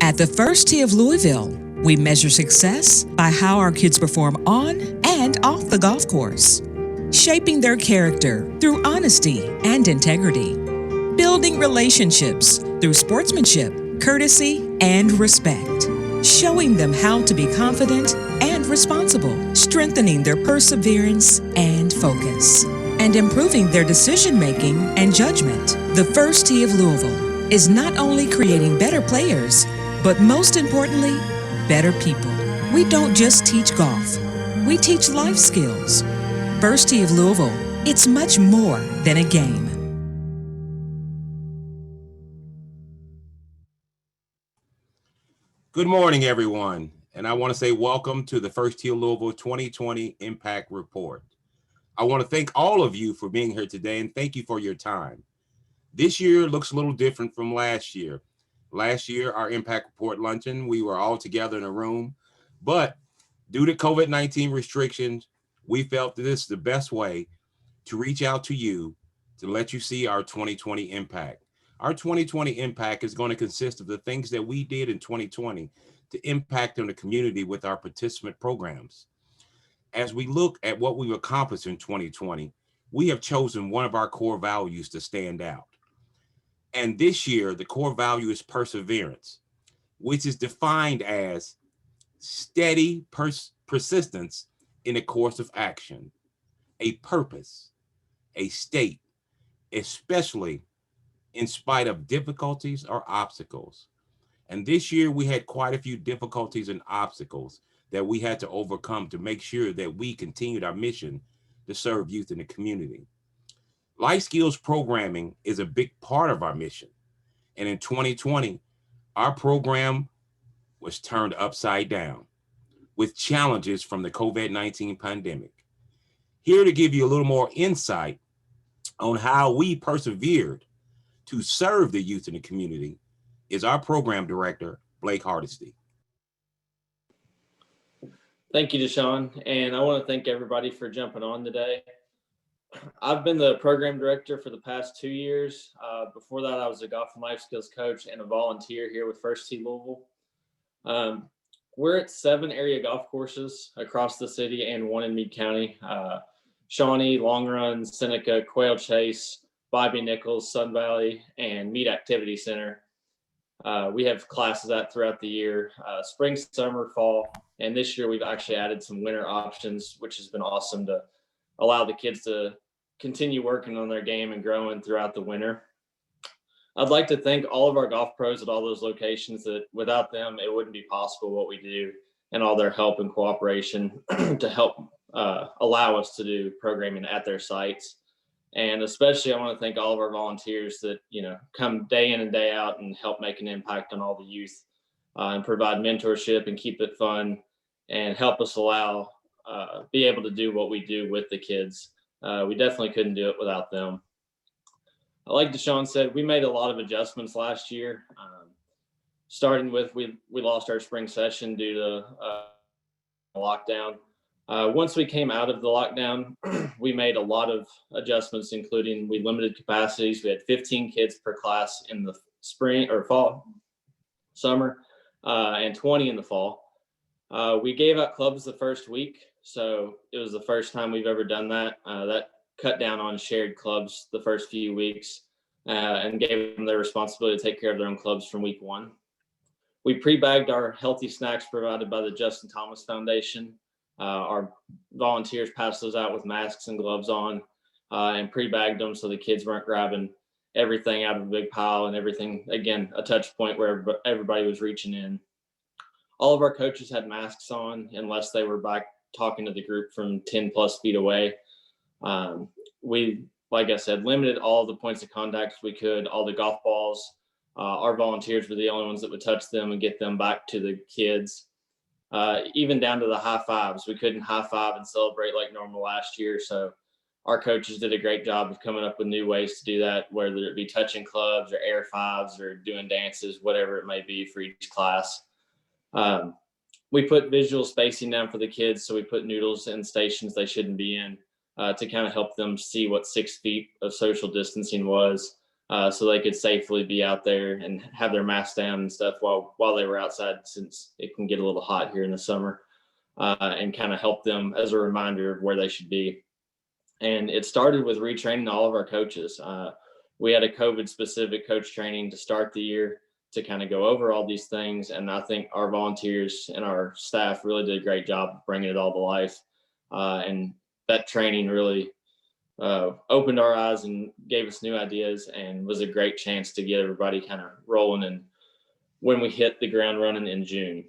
At the First Tee of Louisville, we measure success by how our kids perform on and off the golf course, shaping their character through honesty and integrity, building relationships through sportsmanship, courtesy, and respect, showing them how to be confident and responsible, strengthening their perseverance and focus, and improving their decision-making and judgment. The First Tee of Louisville is not only creating better players, but most importantly, better people. We don't just teach golf, we teach life skills. First Tee of Louisville, it's much more than a game. Good morning, everyone, and I want to say welcome to the First Tee of Louisville 2020 Impact Report. I want to thank all of you for being here today and thank you for your time. This year looks a little different from last year. Last year, our Impact Report luncheon, we were all together in a room, but due to COVID-19 restrictions, we felt that this is the best way to reach out to you to let you see our 2020 impact. Our 2020 impact is going to consist of the things that we did in 2020 to impact on the community with our participant programs. As we look at what we've accomplished in 2020, we have chosen one of our core values to stand out. And this year, the core value is perseverance, which is defined as steady persistence in a course of action, a purpose, a state, especially in spite of difficulties or obstacles. And this year, we had quite a few difficulties and obstacles that we had to overcome to make sure that we continued our mission to serve youth in the community. Life skills programming is a big part of our mission. And in 2020, our program was turned upside down with challenges from the COVID-19 pandemic. Here to give you a little more insight on how we persevered to serve the youth in the community is our program director, Blake Hardesty. Thank you, Deshaun. And I want to thank everybody for jumping on today. I've been the program director for the past 2 years. Before that, I was a golf and life skills coach and a volunteer here with First Tee Louisville. We're at 7 area golf courses across the city and 1 in Meade County. Shawnee, Long Run, Seneca, Quail Chase, Bobby Nichols, Sun Valley, and Meade Activity Center. We have classes out throughout the year, spring, summer, fall, and this year we've actually added some winter options, which has been awesome to allow the kids to continue working on their game and growing throughout the winter. I'd like to thank all of our golf pros at all those locations that without them, it wouldn't be possible what we do and all their help and cooperation to help allow us to do programming at their sites. And especially I want to thank all of our volunteers that, come day in and day out and help make an impact on all the youth and provide mentorship and keep it fun and help us be able to do what we do with the kids. We definitely couldn't do it without them. Like Deshaun said, we made a lot of adjustments last year. Starting with we lost our spring session due to lockdown. Once we came out of the lockdown, we made a lot of adjustments, including we limited capacities. We had 15 kids per class in the spring or summer, and 20 in the fall. We gave out clubs the first week. So it was the first time we've ever done that. That cut down on shared clubs the first few weeks and gave them the responsibility to take care of their own clubs from week 1. We pre-bagged our healthy snacks provided by the Justin Thomas Foundation. Our volunteers passed those out with masks and gloves on and pre-bagged them so the kids weren't grabbing everything out of a big pile and everything, again, a touch point where everybody was reaching in. All of our coaches had masks on unless they were back talking to the group from 10 plus feet away. We, like I said, limited all the points of contact we could, all the golf balls. Our volunteers were the only ones that would touch them and get them back to the kids. Even down to the high fives. We couldn't high five and celebrate like normal last year. So our coaches did a great job of coming up with new ways to do that, whether it be touching clubs or air fives or doing dances, whatever it may be for each class. We put visual spacing down for the kids. So we put noodles in stations they shouldn't be in to kind of help them see what 6 feet of social distancing was. so they could safely be out there and have their masks down and stuff while they were outside, since it can get a little hot here in the summer, and kind of help them as a reminder of where they should be. And it started with retraining all of our coaches. We had a COVID-specific coach training to start the year to kind of go over all these things. And I think our volunteers and our staff really did a great job of bringing it all to life. And that training really opened our eyes and gave us new ideas, and was a great chance to get everybody kind of rolling. And when we hit the ground running in June,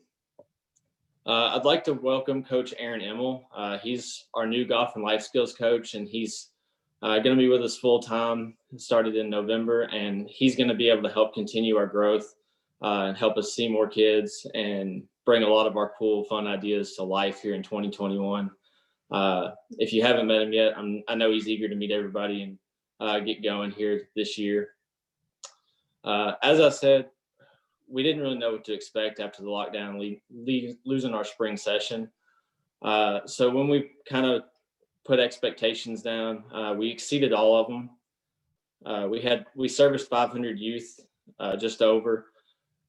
I'd like to welcome Coach Aaron Emmel. He's our new golf and life skills coach, and he's going to be with us full time. Started in November, and he's going to be able to help continue our growth and help us see more kids and bring a lot of our cool, fun ideas to life here in 2021. If you haven't met him yet, I know he's eager to meet everybody and get going here this year. As I said, we didn't really know what to expect after the lockdown, losing our spring session. So when we kind of put expectations down, we exceeded all of them. We serviced 500 youth, just over,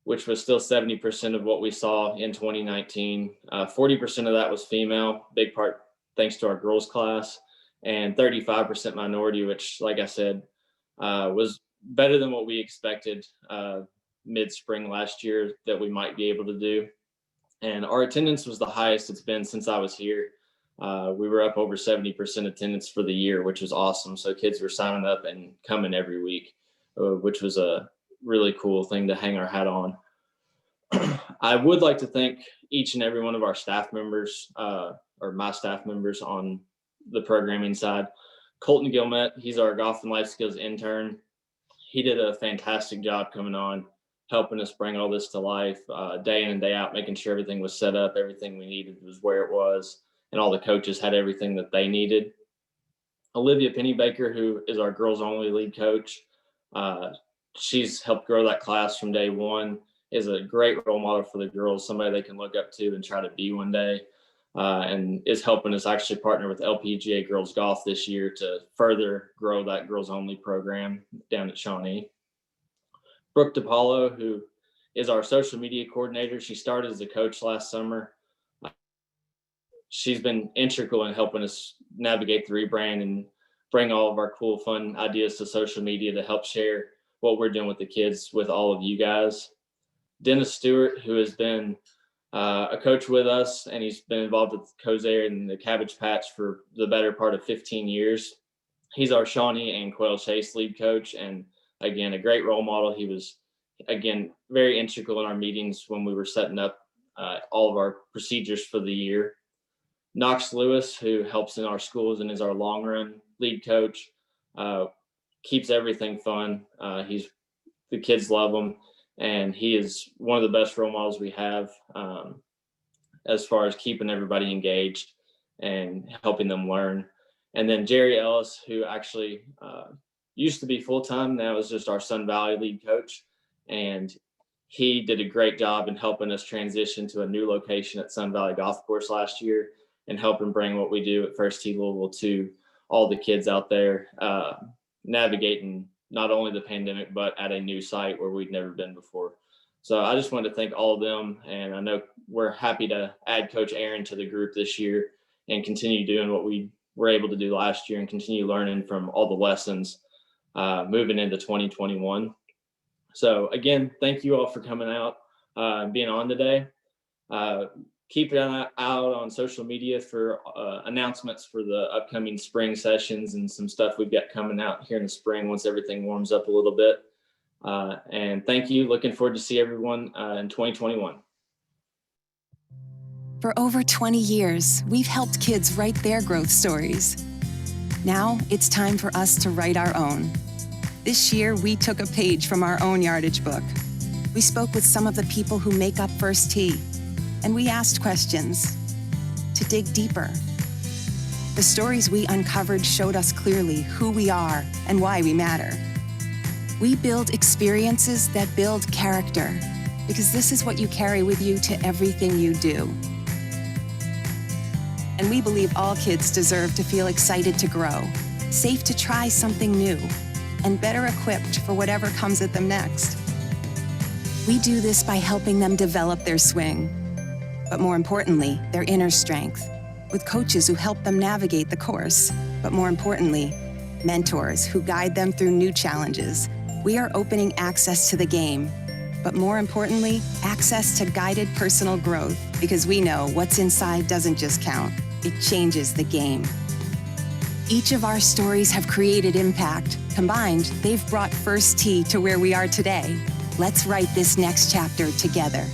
which was still 70% of what we saw in 2019. 40% of that was female, big part thanks to our girls class, and 35% minority, which, like I said, was better than what we expected mid-spring last year that we might be able to do. And our attendance was the highest it's been since I was here. We were up over 70% attendance for the year, which was awesome. So kids were signing up and coming every week, which was a really cool thing to hang our hat on. I would like to thank each and every one of our staff members, or my staff members on the programming side. Colton Gilmet, he's our golf and life skills intern. He did a fantastic job coming on, helping us bring all this to life, day in and day out, making sure everything was set up, everything we needed was where it was, and all the coaches had everything that they needed. Olivia Pennybaker, who is our girls only lead coach, she's helped grow that class from day one, is a great role model for the girls, somebody they can look up to and try to be one day, and is helping us actually partner with LPGA Girls Golf this year to further grow that girls only program down at Shawnee. Brooke DiPaolo, who is our social media coordinator, she started as a coach last summer. She's been integral in helping us navigate the rebrand and bring all of our cool, fun ideas to social media to help share what we're doing with the kids with all of you guys. Dennis Stewart, who has been a coach with us, and he's been involved with Kosare and the Cabbage Patch for the better part of 15 years. He's our Shawnee and Quail Chase lead coach, and again, a great role model. He was, again, very integral in our meetings when we were setting up all of our procedures for the year. Knox Lewis, who helps in our schools and is our long run lead coach, keeps everything fun. The kids love him, and he is one of the best role models we have as far as keeping everybody engaged and helping them learn. And then Jerry Ellis, who actually used to be full-time, now is just our Sun Valley lead coach. And he did a great job in helping us transition to a new location at Sun Valley Golf Course last year and helping bring what we do at First Tee Louisville to all the kids out there, navigating not only the pandemic, but at a new site where we'd never been before. So I just wanted to thank all of them. And I know we're happy to add Coach Aaron to the group this year and continue doing what we were able to do last year and continue learning from all the lessons moving into 2021. So again, thank you all for coming out and being on today. Keep an eye out on social media for announcements for the upcoming spring sessions and some stuff we've got coming out here in the spring once everything warms up a little bit. And thank you. Looking forward to see everyone in 2021. For over 20 years, we've helped kids write their growth stories. Now it's time for us to write our own. This year, we took a page from our own yardage book. We spoke with some of the people who make up First Tee, and we asked questions to dig deeper. The stories we uncovered showed us clearly who we are and why we matter. We build experiences that build character, because this is what you carry with you to everything you do. And we believe all kids deserve to feel excited to grow, safe to try something new, and better equipped for whatever comes at them next. We do this by helping them develop their swing, but more importantly, their inner strength, with coaches who help them navigate the course, but more importantly, mentors who guide them through new challenges. We are opening access to the game, but more importantly, access to guided personal growth, because we know what's inside doesn't just count, it changes the game. Each of our stories have created impact. Combined, they've brought First Tee to where we are today. Let's write this next chapter together.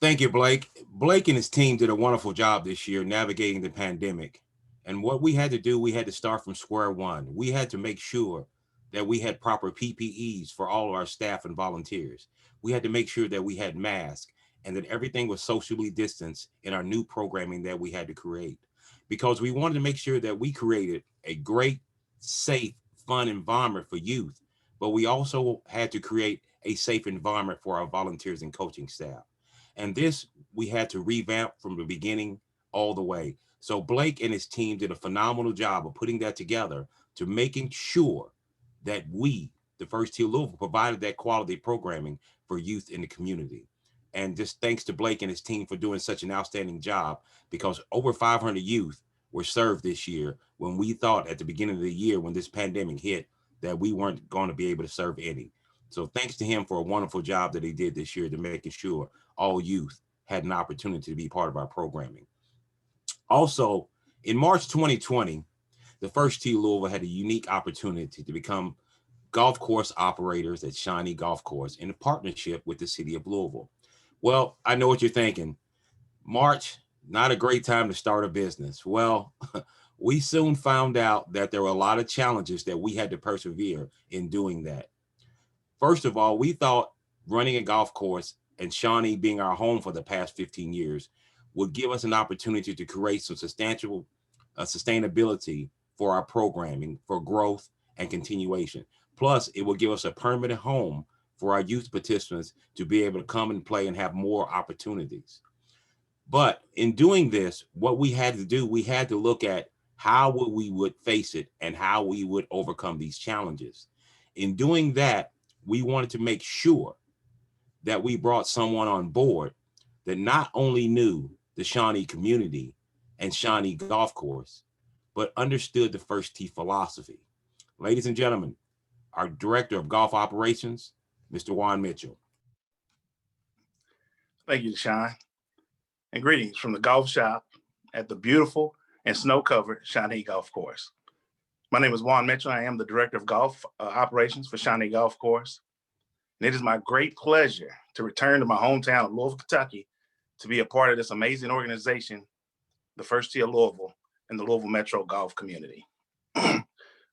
Thank you, Blake. Blake and his team did a wonderful job this year navigating the pandemic. And what we had to do, we had to start from square one. We had to make sure that we had proper PPEs for all of our staff and volunteers. We had to make sure that we had masks and that everything was socially distanced in our new programming that we had to create, because we wanted to make sure that we created a great, safe, fun environment for youth, but we also had to create a safe environment for our volunteers and coaching staff. And this, we had to revamp from the beginning all the way. So Blake and his team did a phenomenal job of putting that together to making sure that we, the First Tee Louisville, provided that quality programming for youth in the community. And just thanks to Blake and his team for doing such an outstanding job, because over 500 youth were served this year when we thought at the beginning of the year, when this pandemic hit, that we weren't going to be able to serve any. So thanks to him for a wonderful job that he did this year to making sure all youth had an opportunity to be part of our programming. Also, in March 2020, the First Tee Louisville had a unique opportunity to become golf course operators at Shawnee Golf Course in a partnership with the city of Louisville. Well, I know what you're thinking. March, not a great time to start a business. Well, we soon found out that there were a lot of challenges that we had to persevere in doing that. First of all, we thought running a golf course and Shawnee being our home for the past 15 years would give us an opportunity to create some substantial sustainability for our programming, for growth and continuation. Plus, it will give us a permanent home for our youth participants to be able to come and play and have more opportunities. But in doing this, what we had to do, we had to look at how we would face it and how we would overcome these challenges. In doing that, we wanted to make sure that we brought someone on board that not only knew the Shawnee community and Shawnee Golf Course, but understood the First Tee philosophy. Ladies and gentlemen, our Director of Golf Operations, Mr. Juan Mitchell. Thank you, Deshaun. And greetings from the golf shop at the beautiful and snow-covered Shawnee Golf Course. My name is Juan Mitchell. I am the Director of Golf Operations for Shawnee Golf Course. And it is my great pleasure to return to my hometown of Louisville, Kentucky, to be a part of this amazing organization, the First Tee of Louisville and the Louisville Metro Golf community.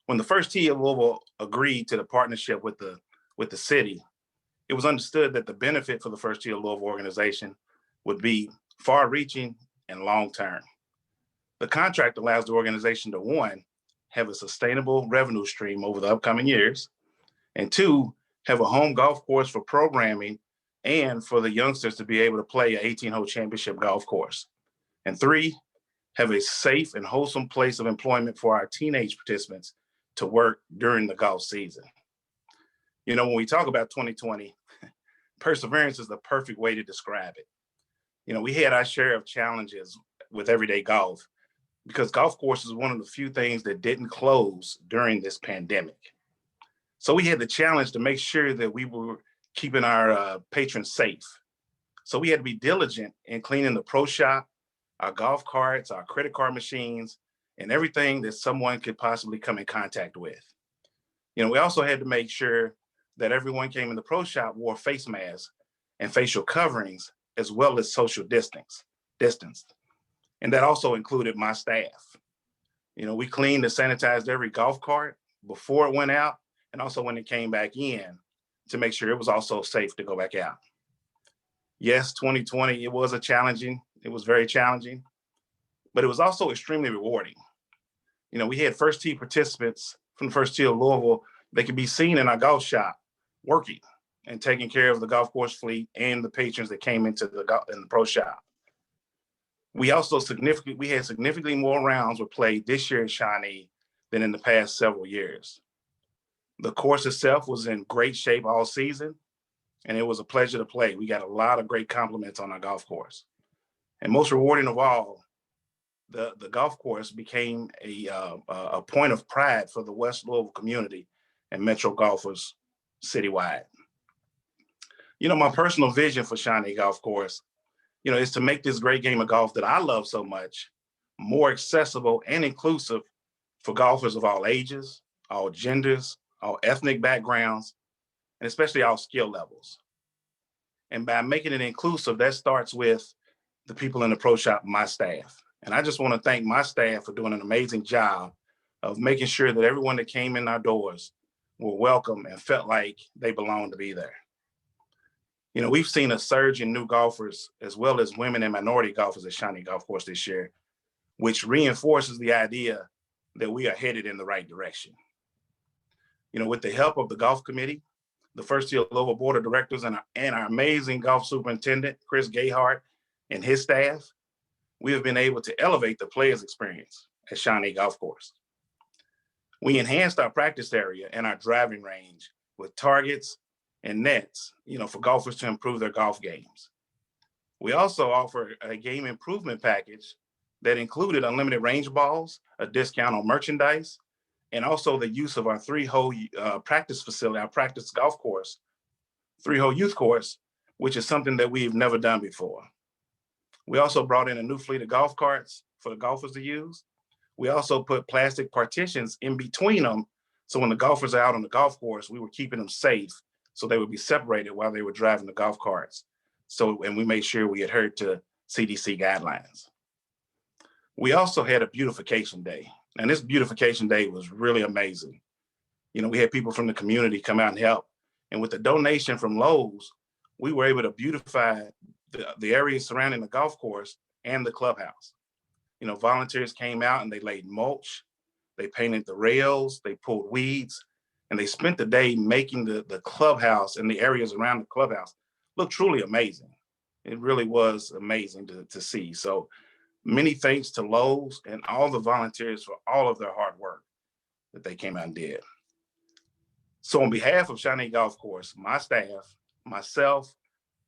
When the First Tee of Louisville agreed to the partnership with the city, it was understood that the benefit for the First Tee of Louisville organization would be far-reaching and long-term. The contract allows the organization to, one, have a sustainable revenue stream over the upcoming years, and two, have a home golf course for programming and for the youngsters to be able to play an 18-hole championship golf course. And three, have a safe and wholesome place of employment for our teenage participants to work during the golf season. You know, when we talk about 2020, perseverance is the perfect way to describe it. You know, we had our share of challenges with everyday golf because golf course is one of the few things that didn't close during this pandemic. So we had the challenge to make sure that we were keeping our patrons safe. So we had to be diligent in cleaning the pro shop, our golf carts, our credit card machines, and everything that someone could possibly come in contact with. You know, we also had to make sure that everyone came in the pro shop wore face masks and facial coverings, as well as social distance. And that also included my staff. You know, we cleaned and sanitized every golf cart before it went out, and also when it came back in to make sure it was also safe to go back out. Yes, 2020, it was very challenging, but it was also extremely rewarding. You know, we had First Tee participants from the First Tee of Louisville. They could be seen in our golf shop working and taking care of the golf course fleet and the patrons that came into the pro shop. We also had significantly more rounds were played this year at Shawnee than in the past several years. The course itself was in great shape all season, and it was a pleasure to play. We got a lot of great compliments on our golf course. And most rewarding of all, the golf course became a point of pride for the West Louisville community and Metro golfers citywide. You know, my personal vision for Shawnee Golf Course, you know, is to make this great game of golf that I love so much more accessible and inclusive for golfers of all ages, all genders, all ethnic backgrounds, and especially all skill levels. And by making it inclusive, that starts with the people in the pro shop, my staff. And I just want to thank my staff for doing an amazing job of making sure that everyone that came in our doors were welcome and felt like they belonged to be there. You know, we've seen a surge in new golfers as well as women and minority golfers at Shawnee Golf Course this year, which reinforces the idea that we are headed in the right direction. You know, with the help of the golf committee, the First Tee of Louisville Board of Directors, and our amazing golf superintendent, Chris Gayhart, and his staff, we have been able to elevate the players' experience at Shawnee Golf Course. We enhanced our practice area and our driving range with targets and nets, you know, for golfers to improve their golf games. We also offer a game improvement package that included unlimited range balls, a discount on merchandise, and also the use of our 3-hole practice facility, our practice golf course, 3-hole youth course, which is something that we've never done before. We also brought in a new fleet of golf carts for the golfers to use. We also put plastic partitions in between them, so when the golfers are out on the golf course, we were keeping them safe, so they would be separated while they were driving the golf carts. And we made sure we adhered to CDC guidelines. We also had a beautification day, and this beautification day was really amazing. You know, we had people from the community come out and help, and with the donation from Lowe's, we were able to beautify the areas surrounding the golf course and the clubhouse. You know, volunteers came out and they laid mulch, they painted the rails, they pulled weeds, and they spent the day making the clubhouse and the areas around the clubhouse look truly amazing. It really was amazing to see. So many thanks to Lowe's and all the volunteers for all of their hard work that they came out and did. So on behalf of Shawnee Golf Course, my staff, myself,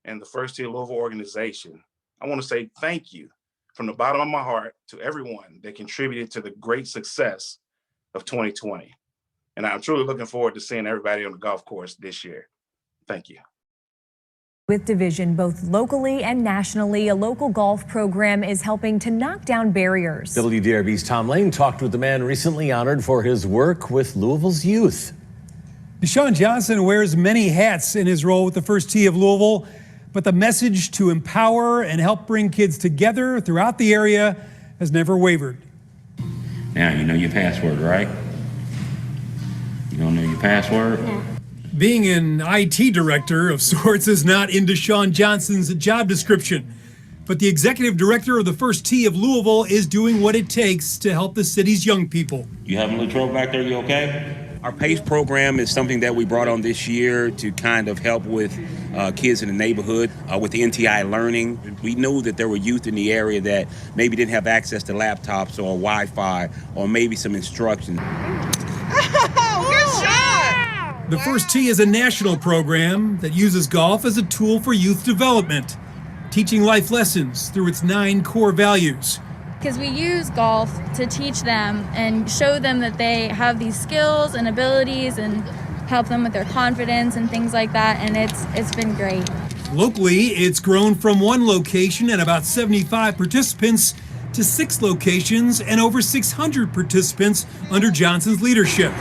and the First Tee of Louisville organization, I want to say thank you from the bottom of my heart to everyone that contributed to the great success of 2020. And I'm truly looking forward to seeing everybody on the golf course this year. Thank you. With Division both locally and nationally, a local golf program is helping to knock down barriers. WDRB's Tom Lane talked with the man recently honored for his work with Louisville's youth. Deshaun Johnson wears many hats in his role with the First Tee of Louisville, but the message to empower and help bring kids together throughout the area has never wavered. Now you know your password, right? You don't know your password? No. Being an IT director of sorts is not in Deshaun Johnson's job description, but the executive director of the First Tee of Louisville is doing what it takes to help the city's young people. You having a little trouble back there? You okay? Our PACE program is something that we brought on this year to kind of help with kids in the neighborhood with the NTI learning. We knew that there were youth in the area that maybe didn't have access to laptops or Wi-Fi or maybe some instruction. The First Tee is a national program that uses golf as a tool for youth development, teaching life lessons through its 9 core values. Because we use golf to teach them and show them that they have these skills and abilities and help them with their confidence and things like that, and it's been great. Locally, it's grown from 1 location and about 75 participants to 6 locations and over 600 participants under Johnson's leadership.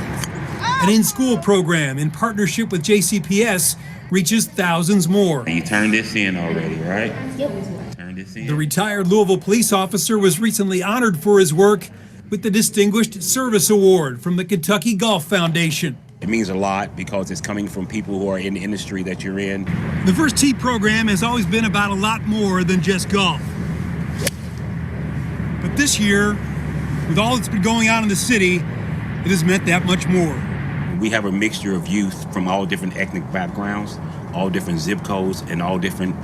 An in-school program in partnership with JCPS reaches thousands more. You turned this in already, right? Yep. Turn this in. The retired Louisville police officer was recently honored for his work with the Distinguished Service Award from the Kentucky Golf Foundation. It means a lot because it's coming from people who are in the industry that you're in. The First Tee program has always been about a lot more than just golf. But this year, with all that's been going on in the city, it has meant that much more. We have a mixture of youth from all different ethnic backgrounds, all different zip codes and all different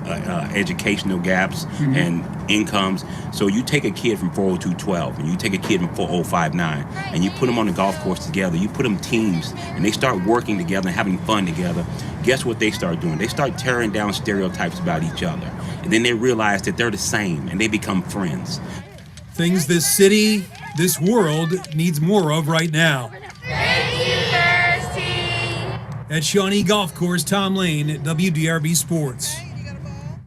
educational gaps and incomes. So you take a kid from 40212 and you take a kid from 4059 and you put them on the golf course together. You put them teams and they start working together and having fun together. Guess what they start doing? They start tearing down stereotypes about each other. And then they realize that they're the same and they become friends. Things this city, this world needs more of right now. At Shawnee Golf Course, Tom Lane at WDRB Sports.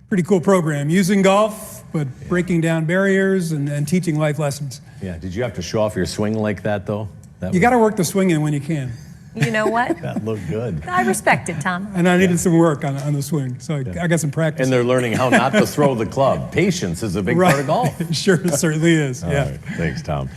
Pretty cool program, using golf, but breaking down barriers and teaching life lessons. Yeah, did you have to show off your swing like that, though? You got to work the swing in when you can. You know what? That looked good. I respect it, Tom. And I needed some work on the swing, so I got some practice. And they're learning how not to throw the club. Patience is a big part of golf. Sure, it certainly is, All yeah. right. Thanks, Tom.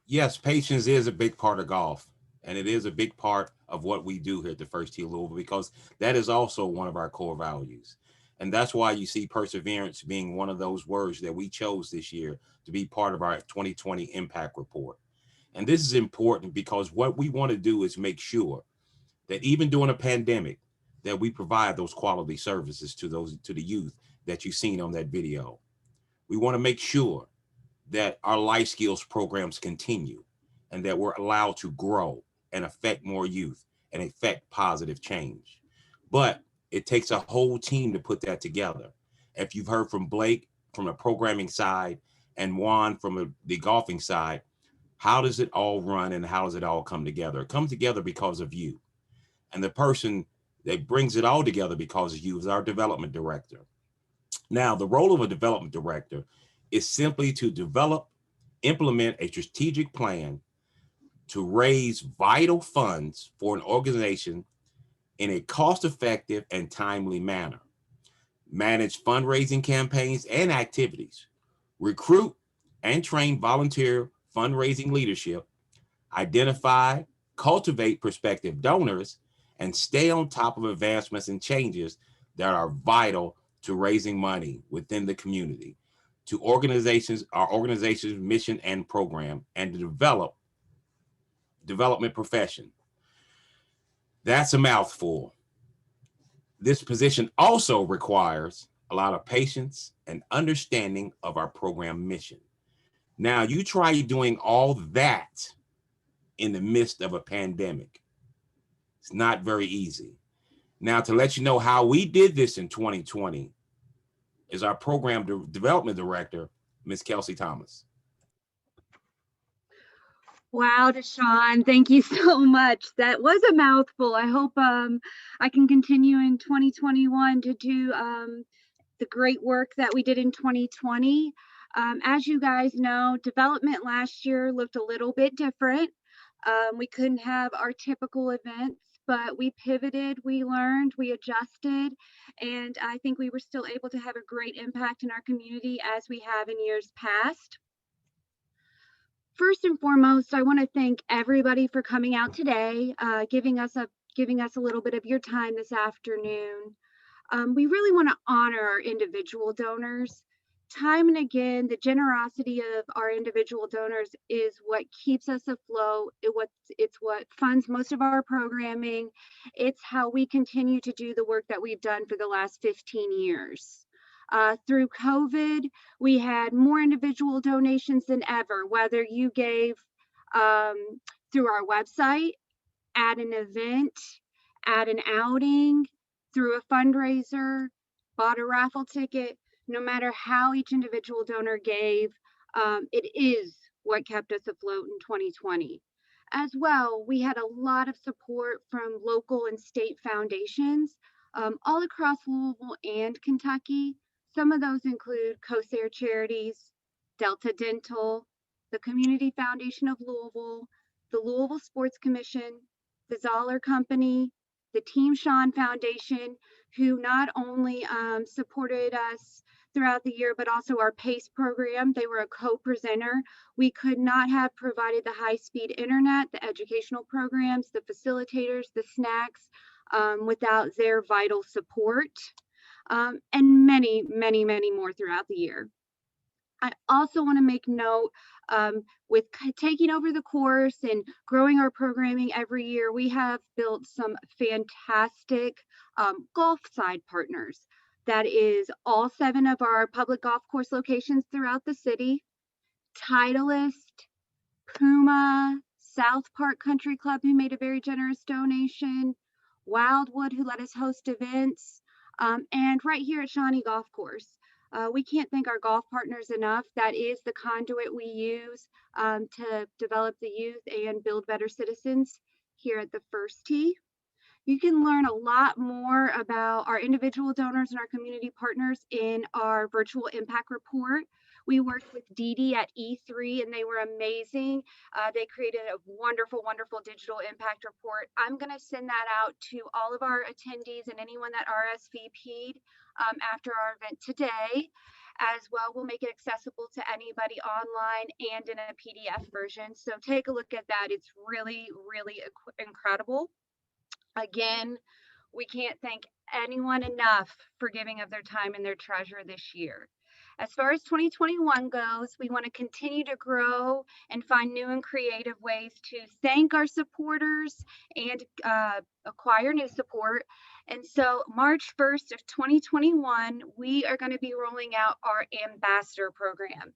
Yes, patience is a big part of golf. And it is a big part of what we do here at the First Tee Louisville, because that is also one of our core values. And that's why you see perseverance being one of those words that we chose this year to be part of our 2020 Impact Report. And this is important because what we want to do is make sure that even during a pandemic, that we provide those quality services to the youth that you've seen on that video. We want to make sure that our life skills programs continue and that we're allowed to grow and affect more youth and affect positive change. But it takes a whole team to put that together. If you've heard from Blake from the programming side and Juan from the golfing side, how does it all run and how does it all come together? It comes together because of you. And the person that brings it all together because of you is our development director. Now, the role of a development director is simply to develop, implement a strategic plan to raise vital funds for an organization in a cost-effective and timely manner, manage fundraising campaigns and activities, recruit and train volunteer fundraising leadership, identify, cultivate prospective donors, and stay on top of advancements and changes that are vital to raising money within the community, to our organization's mission and program, and to development profession. That's a mouthful. This position also requires a lot of patience and understanding of our program mission. Now, you try doing all that in the midst of a pandemic. It's not very easy. Now, to let you know how we did this in 2020 is our program development director, Ms. Kelsey Thomas. Wow, Deshaun, thank you so much. That was a mouthful. I hope I can continue in 2021 to do the great work that we did in 2020. As you guys know, development last year looked a little bit different. We couldn't have our typical events, but we pivoted, we learned, we adjusted, and I think we were still able to have a great impact in our community as we have in years past. First and foremost, I want to thank everybody for coming out today, giving us a little bit of your time this afternoon. We really want to honor our individual donors. Time and again, the generosity of our individual donors is what keeps us afloat. It's what funds most of our programming. It's how we continue to do the work that we've done for the last 15 years. Through COVID, we had more individual donations than ever, whether you gave through our website, at an event, at an outing, through a fundraiser, bought a raffle ticket. No matter how each individual donor gave, it is what kept us afloat in 2020. As well, we had a lot of support from local and state foundations all across Louisville and Kentucky. Some of those include Corsair Charities, Delta Dental, the Community Foundation of Louisville, the Louisville Sports Commission, the Zoller Company, the Team Sean Foundation, who not only supported us throughout the year, but also our PACE program. They were a co-presenter. We could not have provided the high-speed internet, the educational programs, the facilitators, the snacks without their vital support, and many, many, many more throughout the year. I also want to make note With taking over the course and growing our programming every year, we have built some fantastic golf side partners. That is all 7 of our public golf course locations throughout the city, Titleist, Puma, South Park Country Club, who made a very generous donation, Wildwood, who let us host events, and right here at Shawnee Golf Course. We can't thank our golf partners enough. That is the conduit we use to develop the youth and build better citizens here at the First Tee. You can learn a lot more about our individual donors and our community partners in our virtual impact report. We worked with Dee Dee at E3 and they were amazing. They created a wonderful, wonderful digital impact report. I'm going to send that out to all of our attendees and anyone that RSVP'd after our event today. As well, we'll make it accessible to anybody online and in a PDF version. So take a look at that. It's really, really incredible. Again, we can't thank anyone enough for giving of their time and their treasure this year. As far as 2021 goes, we want to continue to grow and find new and creative ways to thank our supporters and acquire new support. And so March 1st of 2021, we are going to be rolling out our ambassador program.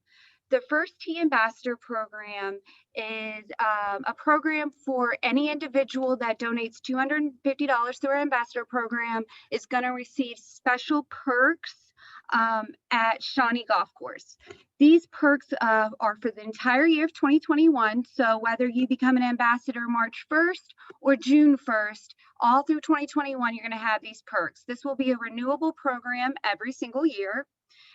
The First Tee Ambassador Program is a program for any individual that donates $250 through our ambassador program is going to receive special perks at Shawnee Golf Course. These perks are for the entire year of 2021. So whether you become an ambassador March 1st or June 1st, all through 2021, you're going to have these perks. This will be a renewable program every single year.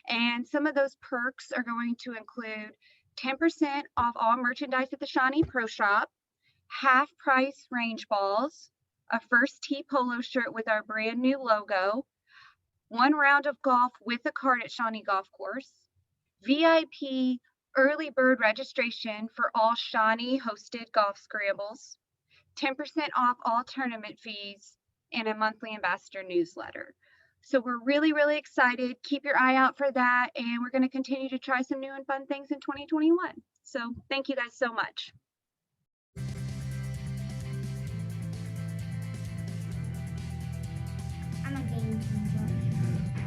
And some of those perks are going to include 10% off all merchandise at the Shawnee Pro Shop, half price range balls, a First Tee polo shirt with our brand new logo, 1 round of golf with a cart at Shawnee Golf Course, VIP early bird registration for all Shawnee hosted golf scrambles, 10% off all tournament fees, and a monthly ambassador newsletter. So we're really, really excited. Keep your eye out for that. And we're going to continue to try some new and fun things in 2021. So thank you guys so much.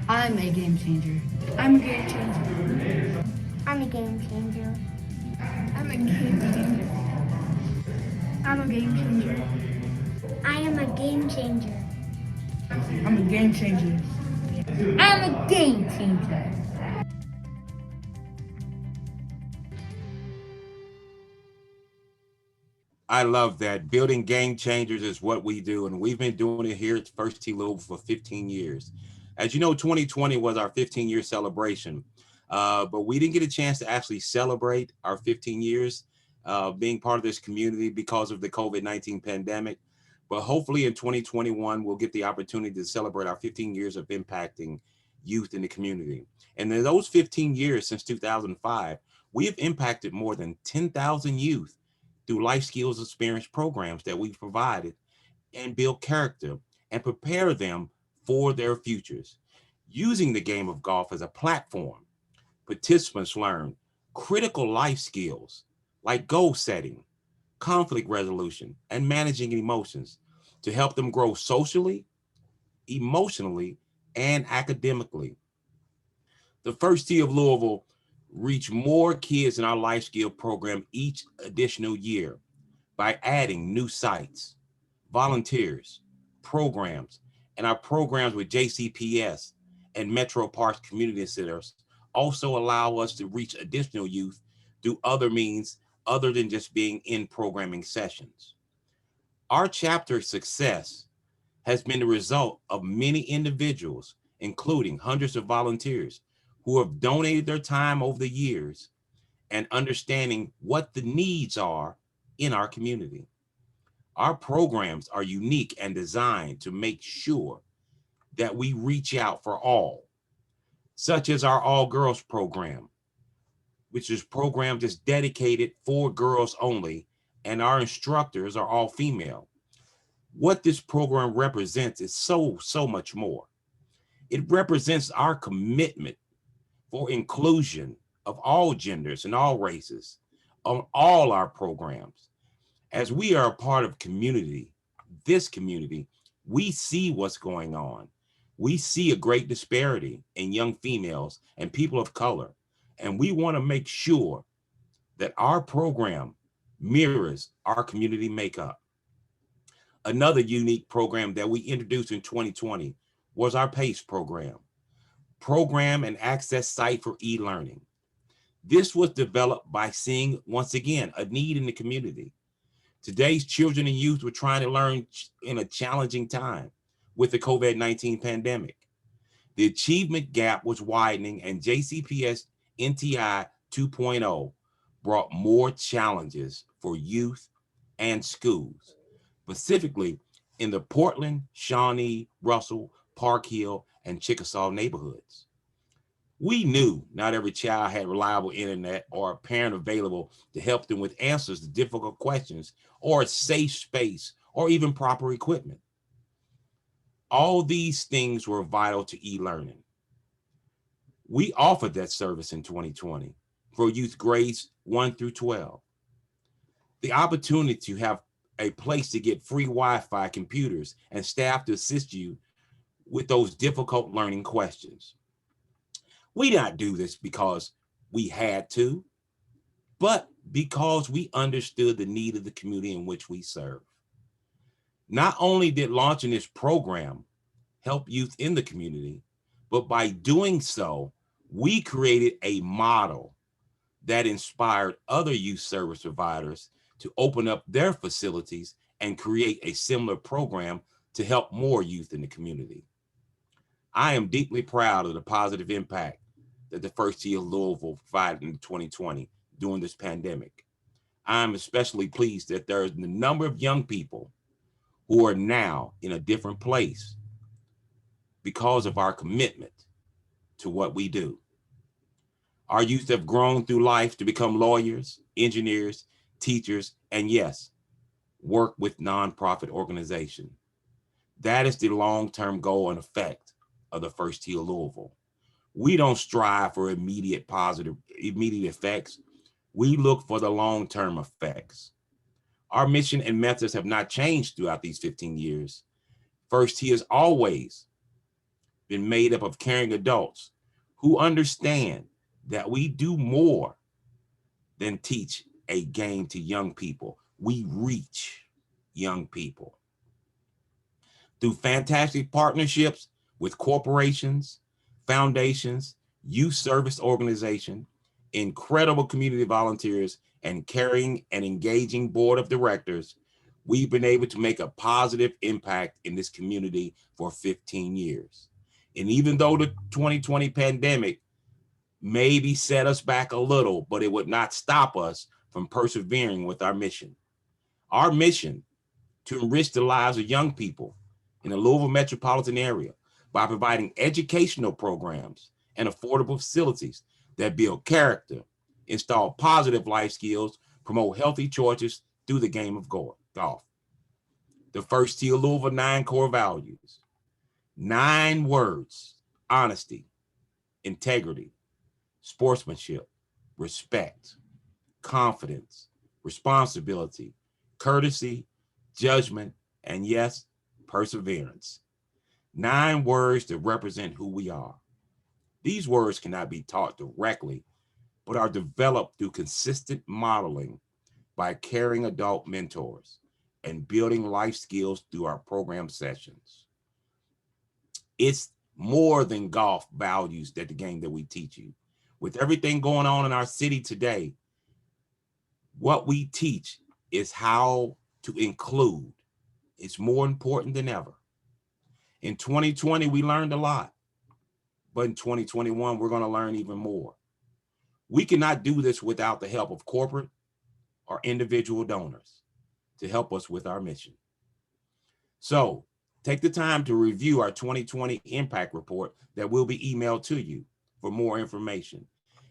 I'm a game changer. I'm a game changer. I'm a game changer. I'm a game changer. I'm a game changer. I'm a game changer. I am a game changer. I'm a game changer. I'm a game changer. I love that. Building game changers is what we do. And we've been doing it here at First Tee Louisville for 15 years. As you know, 2020 was our 15-year celebration. But we didn't get a chance to actually celebrate our 15 years being part of this community because of the COVID-19 pandemic. But hopefully in 2021, we'll get the opportunity to celebrate our 15 years of impacting youth in the community. And in those 15 years since 2005, we have impacted more than 10,000 youth through life skills experience programs that we've provided and build character and prepare them for their futures. Using the game of golf as a platform, participants learn critical life skills like goal setting, conflict resolution, and managing emotions to help them grow socially, emotionally, and academically. The First Tee of Louisville reach more kids in our life skill program each additional year by adding new sites, volunteers, programs, and our programs with JCPS and Metro Parks Community Centers also allow us to reach additional youth through other means other than just being in programming sessions. Our chapter success has been the result of many individuals, including hundreds of volunteers who have donated their time over the years and understanding what the needs are in our community. Our programs are unique and designed to make sure that we reach out for all, such as our All Girls program, which is a program that's dedicated for girls only, and our instructors are all female. What this program represents is so much more. It represents our commitment for inclusion of all genders and all races, on all our programs. As we are a part of this community, we see what's going on. We see a great disparity in young females and people of color, and we want to make sure that our program mirrors our community makeup. Another unique program that we introduced in 2020 was our PACE program and access site for e-learning. This was developed by seeing, once again, a need in the community. Today's children and youth were trying to learn in a challenging time with the COVID-19 pandemic. The achievement gap was widening, and JCPS NTI 2.0 brought more challenges for youth and schools, specifically in the Portland, Shawnee, Russell, Park Hill, and Chickasaw neighborhoods. We knew not every child had reliable internet or a parent available to help them with answers to difficult questions, or a safe space, or even proper equipment. All these things were vital to e-learning. We offered that service in 2020 for youth grades 1 through 12. The opportunity to have a place to get free Wi-Fi, computers, and staff to assist you with those difficult learning questions. We did not do this because we had to, but because we understood the need of the community in which we serve. Not only did launching this program help youth in the community, but by doing so, we created a model that inspired other youth service providers to open up their facilities and create a similar program to help more youth in the community. I am deeply proud of the positive impact that the First Tee of Louisville provided in 2020 during this pandemic. I'm especially pleased that there is a number of young people who are now in a different place because of our commitment to what we do. Our youth have grown through life to become lawyers, engineers, teachers, and yes, work with nonprofit organizations. That is the long-term goal and effect of the First Tee of Louisville. We don't strive for immediate effects. We look for the long-term effects. Our mission and methods have not changed throughout these 15 years. First Tee has always been made up of caring adults who understand that we do more than teach a game to young people. We reach young people. Through fantastic partnerships with corporations, foundations, youth service organizations, incredible community volunteers, and caring and engaging board of directors, we've been able to make a positive impact in this community for 15 years. And even though the 2020 pandemic maybe set us back a little, but it would not stop us from persevering with our mission. Our mission to enrich the lives of young people in the Louisville metropolitan area by providing educational programs and affordable facilities that build character, install positive life skills, promote healthy choices through the game of golf. The First Tee of Louisville 9 core values. 9 words: honesty, integrity, sportsmanship, respect, confidence, responsibility, courtesy, judgment, and yes, perseverance. 9 words that represent who we are. These words cannot be taught directly, but are developed through consistent modeling by caring adult mentors and building life skills through our program sessions. It's more than golf values that the game that we teach you. With everything going on in our city today, what we teach is how to include. It's more important than ever. In 2020, we learned a lot, but in 2021, we're going to learn even more. We cannot do this without the help of corporate or individual donors to help us with our mission. So take the time to review our 2020 impact report that will be emailed to you for more information.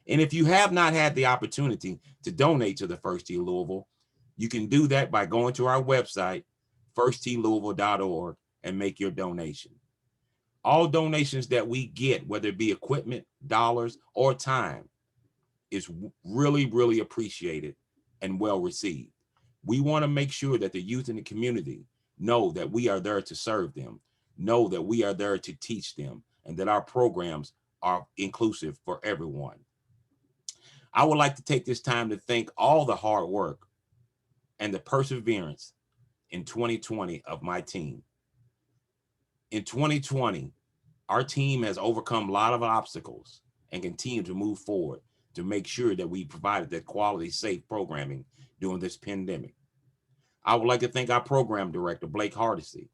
And if you have not had the opportunity to donate to the First Tee Louisville, you can do that by going to our website, firstteelouisville.org, and make your donation. All donations that we get, whether it be equipment, dollars, or time, is really, really appreciated and well received. We want to make sure that the youth in the community know that we are there to serve them, know that we are there to teach them, and that our programs are inclusive for everyone. I would like to take this time to thank all the hard work and the perseverance in 2020 of my team. In 2020, our team has overcome a lot of obstacles and continue to move forward to make sure that we provided that quality, safe programming during this pandemic. I would like to thank our program director, Blake Hardesty,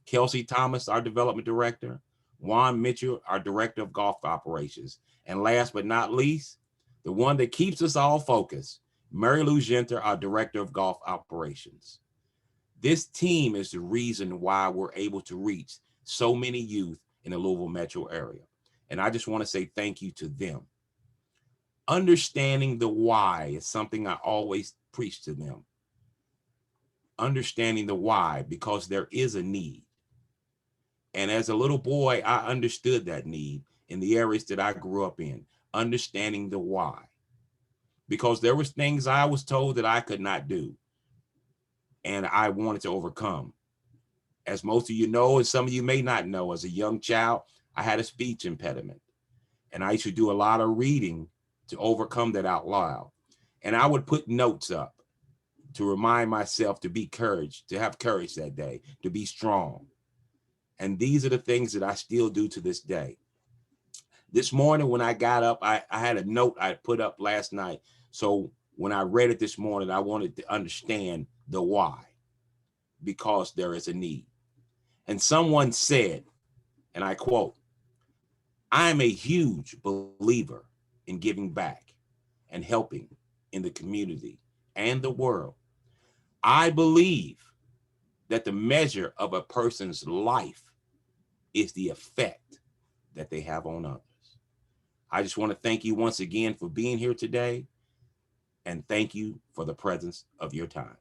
Kelsey Thomas, our development director, Juan Mitchell, our director of golf operations, and last but not least, the one that keeps us all focused, Mary Lou Genter, our director of golf operations. This team is the reason why we're able to reach so many youth in the Louisville metro area. And I just want to say thank you to them. Understanding the why is something I always preach to them. Understanding the why, because there is a need. And as a little boy, I understood that need in the areas that I grew up in, understanding the why. Because there was things I was told that I could not do, and I wanted to overcome. As most of you know, and some of you may not know, as a young child, I had a speech impediment. And I used to do a lot of reading to overcome that out loud. And I would put notes up to remind myself to be courage, to have courage that day, to be strong. And these are the things that I still do to this day. This morning when I got up, I had a note I put up last night. So when I read it this morning, I wanted to understand the why, because there is a need. And someone said, and I quote, "I'm a huge believer in giving back and helping in the community and the world. I believe that the measure of a person's life is the effect that they have on others." I just want to thank you once again for being here today, and thank you for the presence of your time.